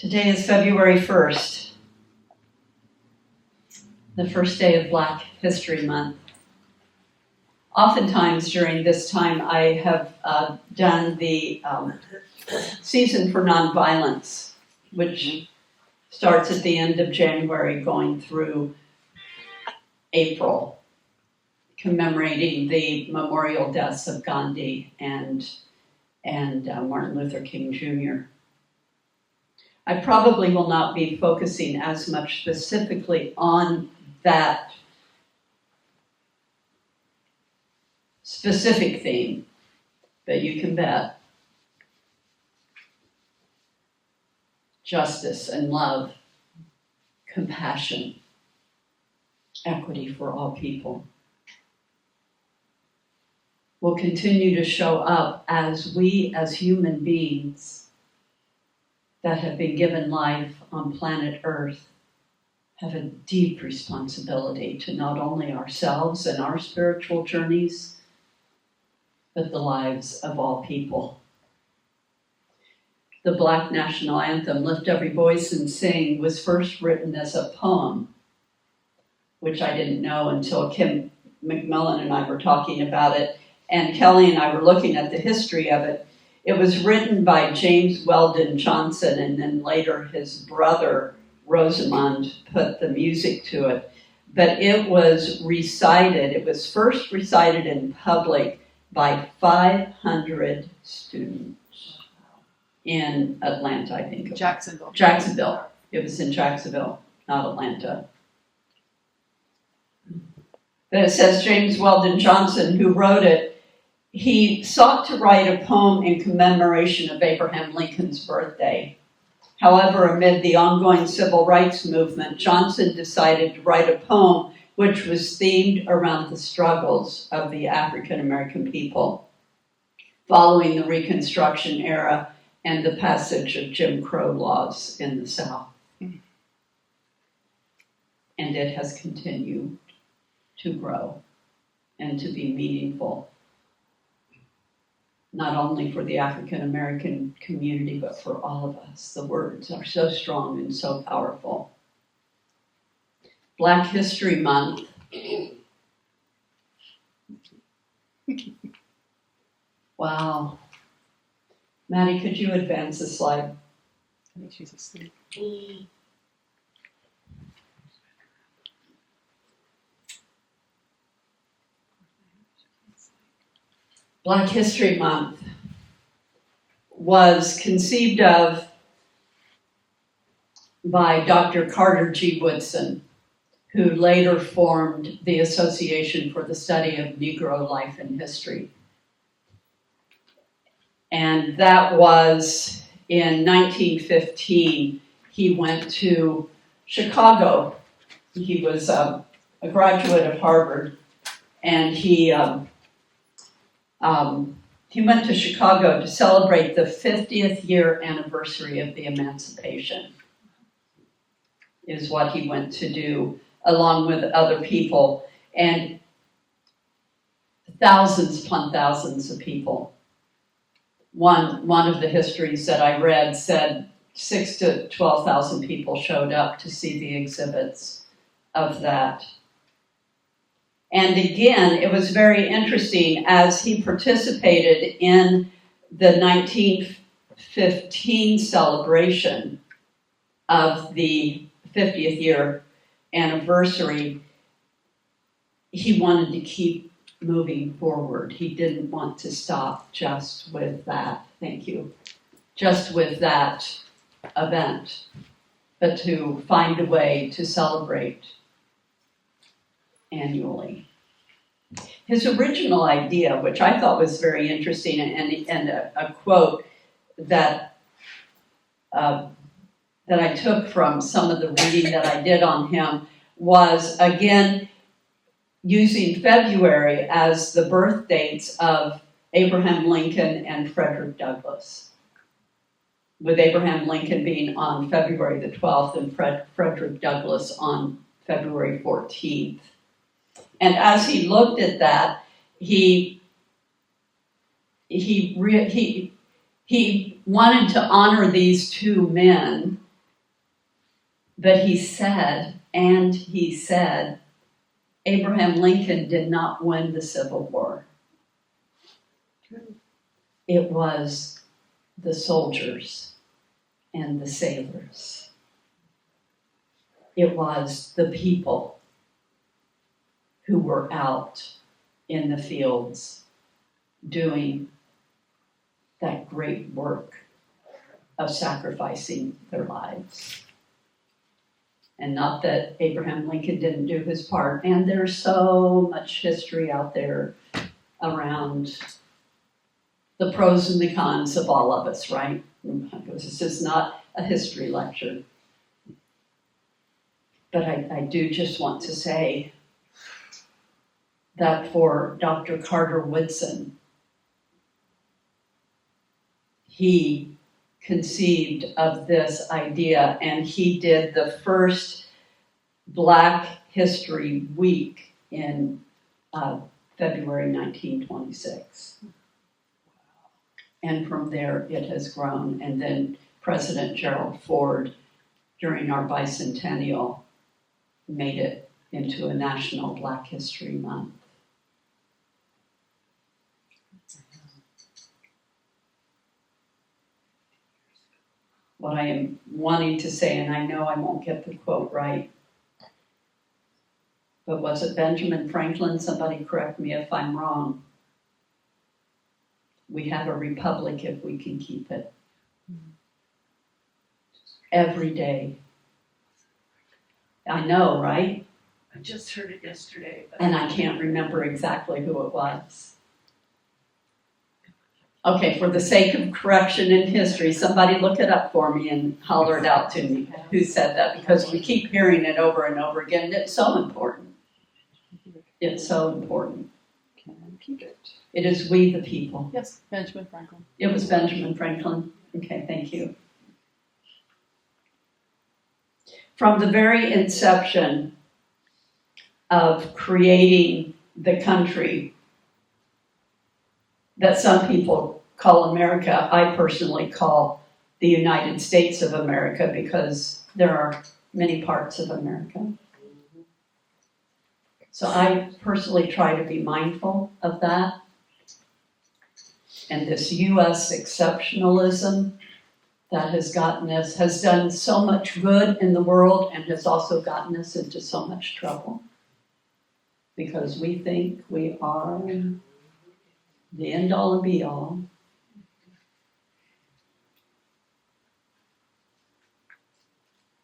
Today is February 1st, the first day of Black History Month. Oftentimes during this time, I have done the Season for Nonviolence, which starts at the end of January going through April, commemorating the memorial deaths of Gandhi and Martin Luther King Jr. I probably will not be focusing as much specifically on that specific theme, but you can bet justice and love, compassion, equity for all people will continue to show up as we as human beings that have been given life on planet Earth have a deep responsibility to not only ourselves and our spiritual journeys, but the lives of all people. The Black National Anthem, Lift Every Voice and Sing, was first written as a poem, which I didn't know until Kim McMillan and I were talking about it, and Kelly and I were looking at the history of it. It was written by James Weldon Johnson, and then later his brother, Rosamond, put the music to it. But it was recited, it was first recited in public by 500 students in Atlanta, I think. Jacksonville. It was in Jacksonville, not Atlanta. But it says James Weldon Johnson, who wrote it, he sought to write a poem in commemoration of Abraham Lincoln's birthday. However, amid the ongoing civil rights movement, Johnson decided to write a poem which was themed around the struggles of the African American people following the Reconstruction era and the passage of Jim Crow laws in the South. And it has continued to grow and to be meaningful, not only for the African American community, but for all of us. The words are so strong and so powerful. Black History Month. Wow. Maddie, could you advance the slide? I think she's asleep. Black History Month was conceived of by Dr. Carter G. Woodson, who later formed the Association for the Study of Negro Life and History. And that was in 1915. He went to Chicago. He was a graduate of Harvard, and he went to Chicago to celebrate the 50th year anniversary of the emancipation, is what he went to do, along with other people, and thousands upon thousands of people. One of the histories that I read said 6,000 to 12,000 people showed up to see the exhibits of that. And again, it was very interesting as he participated in the 1915 celebration of the 50th year anniversary. He wanted to keep moving forward. He didn't want to stop just with that, just with that event, but to find a way to celebrate annually. His original idea, which I thought was very interesting, and a quote that I took from some of the reading that I did on him, was again using February as the birth dates of Abraham Lincoln and Frederick Douglass, with Abraham Lincoln being on February the 12th and Frederick Douglass on February 14th. And as he looked at that, he wanted to honor these two men But he said, Abraham Lincoln did not win the Civil War. It was the soldiers and the sailors. It was the people who were out in the fields doing that great work of sacrificing their lives. And not that Abraham Lincoln didn't do his part. And there's so much history out there around the pros and the cons of all of us, right? This is not a history lecture. But I do just want to say that for Dr. Carter Woodson, he conceived of this idea, and he did the first Black History Week in February 1926. And from there it has grown. And then President Gerald Ford, during our bicentennial, made it into a National Black History Month. What I am wanting to say, and I know I won't get the quote right, but was it Benjamin Franklin? Somebody correct me if I'm wrong. We have a republic if we can keep it. Every day. I know, right? I just heard it yesterday. And I can't remember exactly who it was. Okay, for the sake of correction in history, somebody look it up for me and holler it out to me. Who said that? Because we keep hearing it over and over again. And it's so important. It's so important. Can keep it. It is we the people. Yes, Benjamin Franklin. It was Benjamin Franklin. Okay, thank you. From the very inception of creating the country that some people call America, I personally call the United States of America because there are many parts of America. So I personally try to be mindful of that. And this U.S. exceptionalism that has gotten us, has done so much good in the world and has also gotten us into so much trouble. Because we think we are the end all and be all.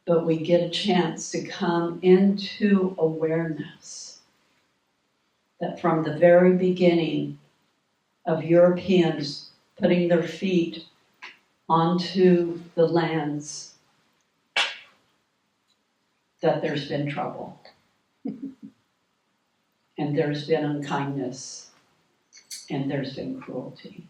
But we get a chance to come into awareness that from the very beginning of Europeans putting their feet onto the lands, that there's been trouble. And there's been unkindness. And there's been cruelty.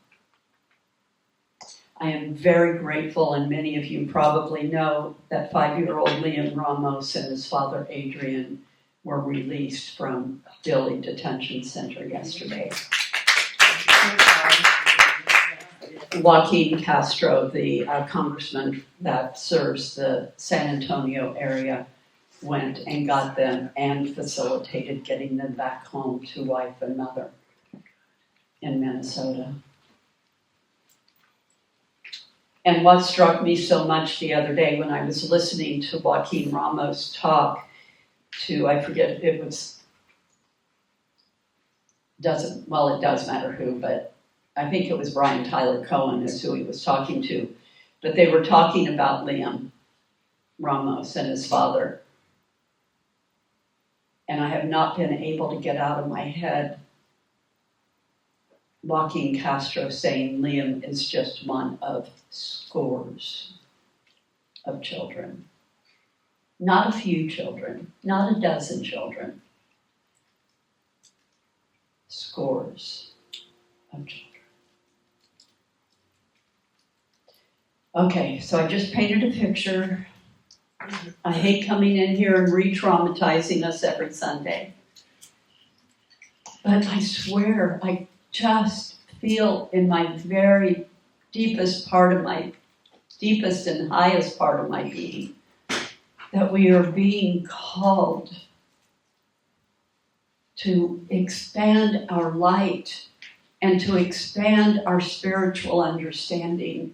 I am very grateful, and many of you probably know that 5-year-old Liam Ramos and his father Adrian were released from Dilley Detention Center yesterday. Joaquin Castro, the congressman that serves the San Antonio area, went and got them and facilitated getting them back home to wife and mother in Minnesota. And what struck me so much the other day when I was listening to Joaquin Ramos talk to, I forget, it does matter who, but I think it was Brian Tyler Cohen is who he was talking to. But they were talking about Liam Ramos and his father. And I have not been able to get out of my head Joaquin Castro saying Liam is just one of scores of children. Not a few children, not a dozen children. Scores of children. Okay, so I just painted a picture. I hate coming in here and re-traumatizing us every Sunday. But I swear, I just feel in my very deepest and highest part of my being that we are being called to expand our light and to expand our spiritual understanding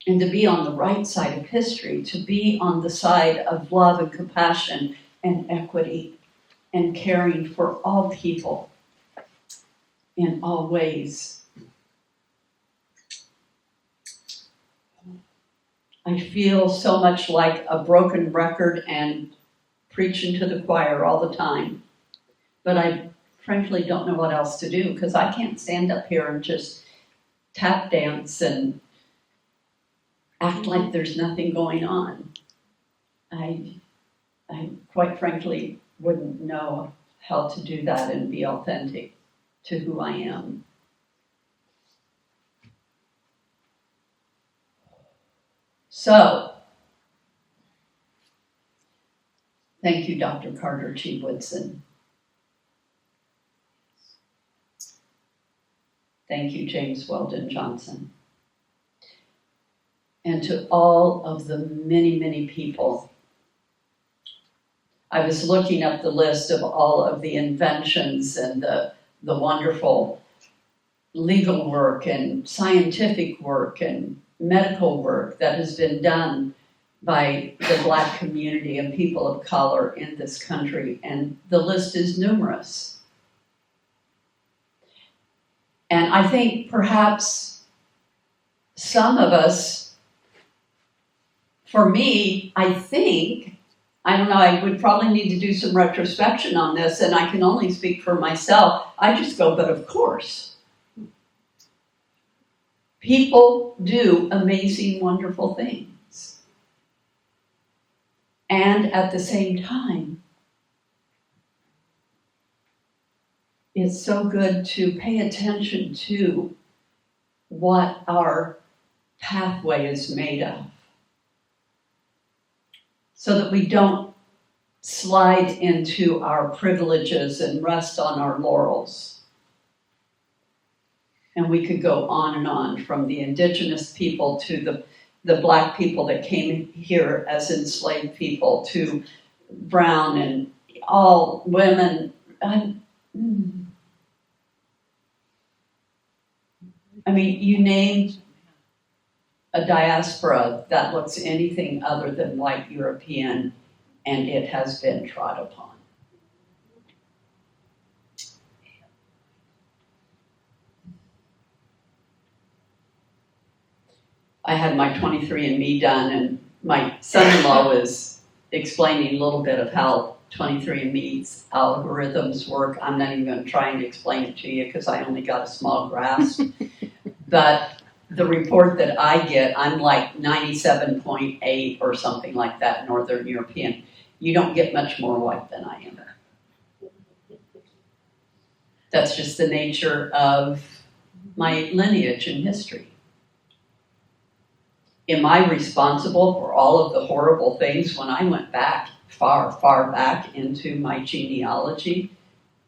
and to be on the right side of history, to be on the side of love and compassion and equity and caring for all people in all ways. I feel so much like a broken record and preaching to the choir all the time, but I frankly don't know what else to do because I can't stand up here and just tap dance and act like there's nothing going on. I quite frankly wouldn't know how to do that and be authentic to who I am. So, thank you, Dr. Carter G. Woodson. Thank you, James Weldon Johnson. And to all of the many, many people. I was looking up the list of all of the inventions and the wonderful legal work and scientific work and medical work that has been done by the Black community and people of color in this country, and the list is numerous. And I think perhaps some of us, for me, I don't know, I would probably need to do some retrospection on this, and I can only speak for myself. I just go, but of course. People do amazing, wonderful things. And at the same time, it's so good to pay attention to what our pathway is made of, so that we don't slide into our privileges and rest on our laurels. And we could go on and on, from the indigenous people to the Black people that came here as enslaved people, to brown and all women. I mean, you name a diaspora that looks anything other than white European, and it has been trod upon. I had my 23andMe done, and my son-in-law was explaining a little bit of how 23andMe's algorithms work. I'm not even going to try and explain it to you because I only got a small grasp. But the report that I get, I'm like 97.8 or something like that, Northern European. You don't get much more white than I am. That's just the nature of my lineage and history. Am I responsible for all of the horrible things? When I went back, far, far back into my genealogy,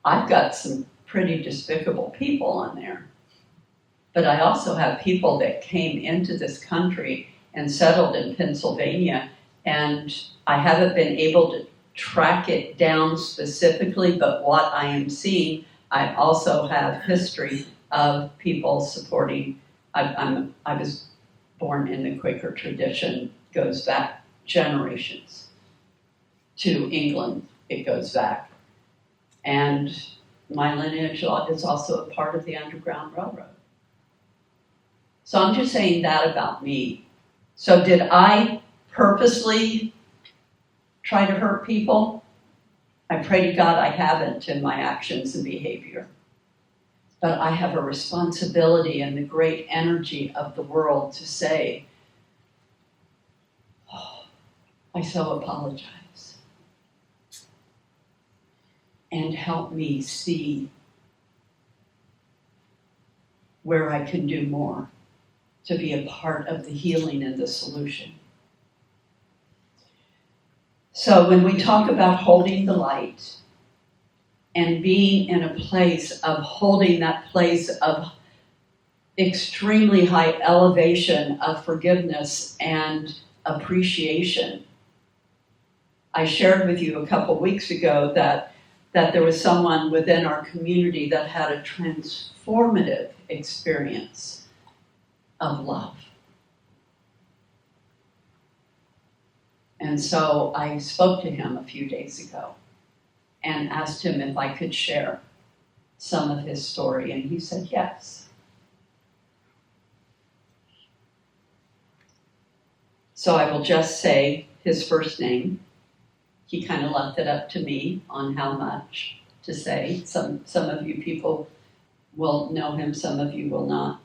I've got some pretty despicable people on there. But I also have people that came into this country and settled in Pennsylvania, and I haven't been able to track it down specifically, but what I am seeing, I also have history of people supporting. I was born in the Quaker tradition, goes back generations. To England, it goes back. And my lineage is also a part of the Underground Railroad. So I'm just saying that about me. So did I purposely try to hurt people? I pray to God I haven't in my actions and behavior. But I have a responsibility in the great energy of the world to say, oh, I so apologize. And help me see where I can do more to be a part of the healing and the solution. So when we talk about holding the light and being in a place of holding that place of extremely high elevation of forgiveness and appreciation. I shared with you a couple weeks ago that there was someone within our community that had a transformative experience of love. And so I spoke to him a few days ago and asked him if I could share some of his story, and he said yes. So I will just say his first name. He kind of left it up to me on how much to say. Some of you people will know him, some of you will not.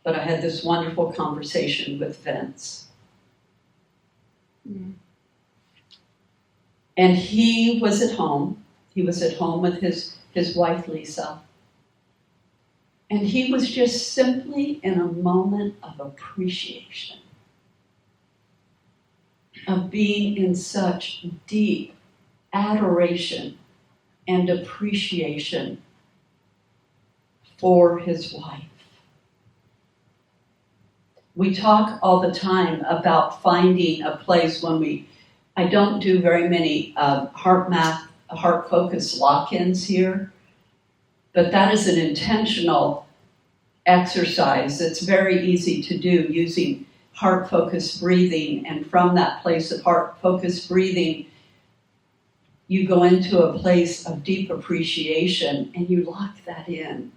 But I had this wonderful conversation with Vince. And he was at home. He was at home with his wife, Lisa. And he was just simply in a moment of appreciation, of being in such deep adoration and appreciation for his wife. We talk all the time about finding a place I don't do very many heart focus lock-ins here, but that is an intentional exercise that's very easy to do using heart focused breathing, and from that place of heart focused breathing, you go into a place of deep appreciation and you lock that in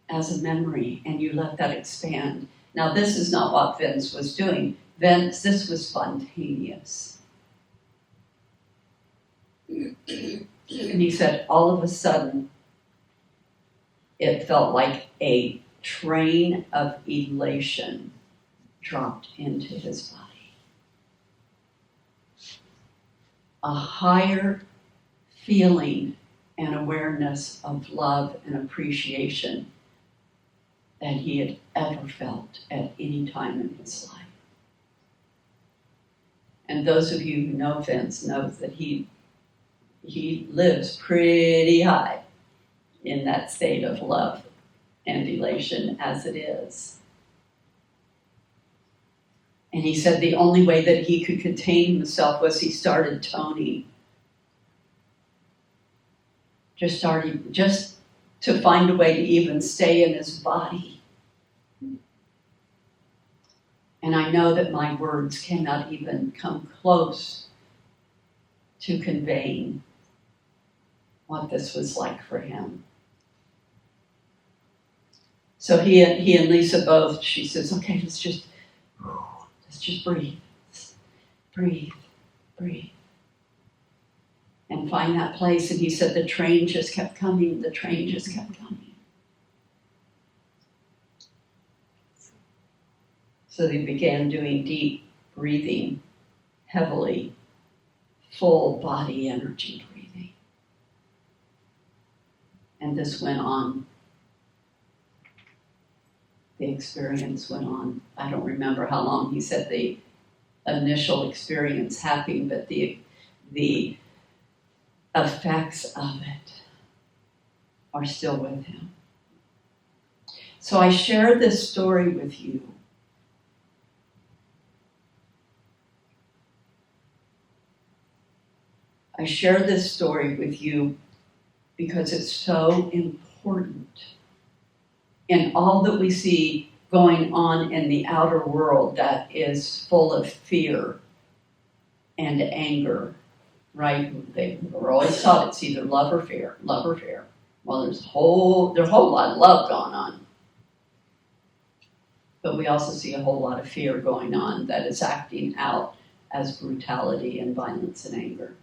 as a memory and you let that expand. Now, this is not what Vince was doing. This was spontaneous. And he said, all of a sudden, it felt like a train of elation dropped into his body. A higher feeling and awareness of love and appreciation than he had ever felt at any time in his life. And those of you who know Vince know that he lives pretty high in that state of love and elation as it is. And he said the only way that he could contain himself was he started toning. Just to find a way to even stay in his body. And I know that my words cannot even come close to conveying what this was like for him. So he and Lisa both, she says, okay, let's just breathe. Breathe. And find that place. And he said the train just kept coming. The train just kept coming. So they began doing deep breathing, heavily, full body energy breathing. And this went on. The experience went on. I don't remember how long he said the initial experience happened, but the effects of it are still with him. So I share this story with you. I share this story with you because it's so important in all that we see going on in the outer world that is full of fear and anger, right? We're always taught it's either love or fear. Well, there's a whole lot of love going on. But we also see a whole lot of fear going on that is acting out as brutality and violence and anger.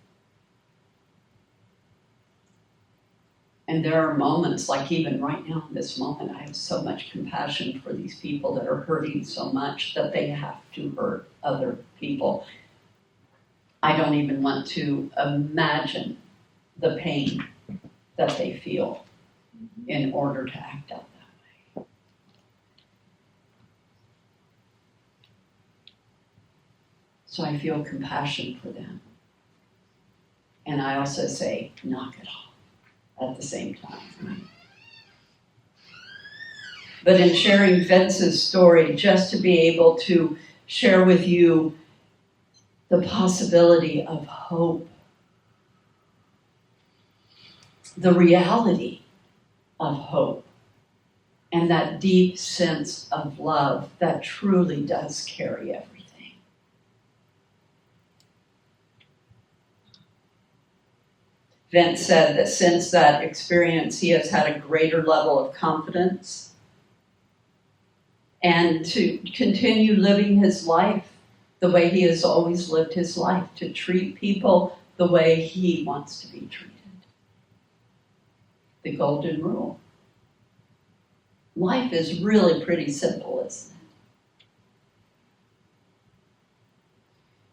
And there are moments, like even right now in this moment, I have so much compassion for these people that are hurting so much that they have to hurt other people. I don't even want to imagine the pain that they feel in order to act out that way. So I feel compassion for them. And I also say, knock it off at the same time. But in sharing Vince's story, just to be able to share with you the possibility of hope, the reality of hope, and that deep sense of love that truly does carry everything. Vince said that since that experience, he has had a greater level of confidence and to continue living his life the way he has always lived his life, to treat people the way he wants to be treated. The golden rule. Life is really pretty simple, isn't it?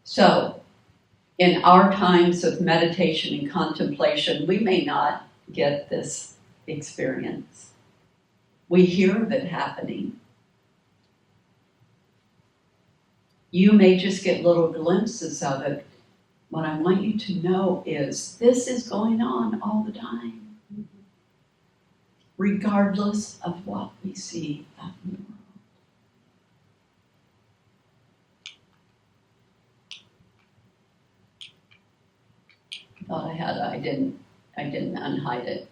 So, in our times of meditation and contemplation, we may not get this experience. We hear of it happening. You may just get little glimpses of it. What I want you to know is this is going on all the time, regardless of what we see out in the world. Thought I had it. I didn't unhide it.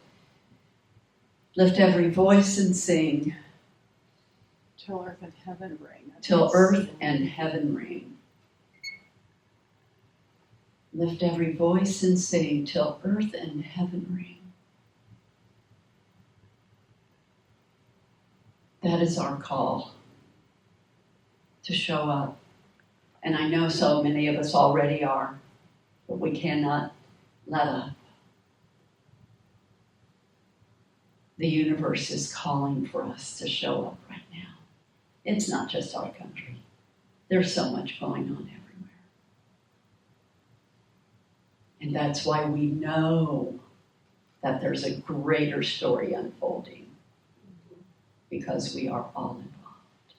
Lift every voice and sing. Till earth and heaven ring. Till earth and heaven ring. Lift every voice and sing till earth and heaven ring. That is our call to show up. And I know so many of us already are, but we cannot let up. The universe is calling for us to show up right now. It's not just our country. There's so much going on everywhere. And that's why we know that there's a greater story unfolding, because we are all involved.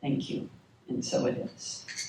Thank you. And so it is.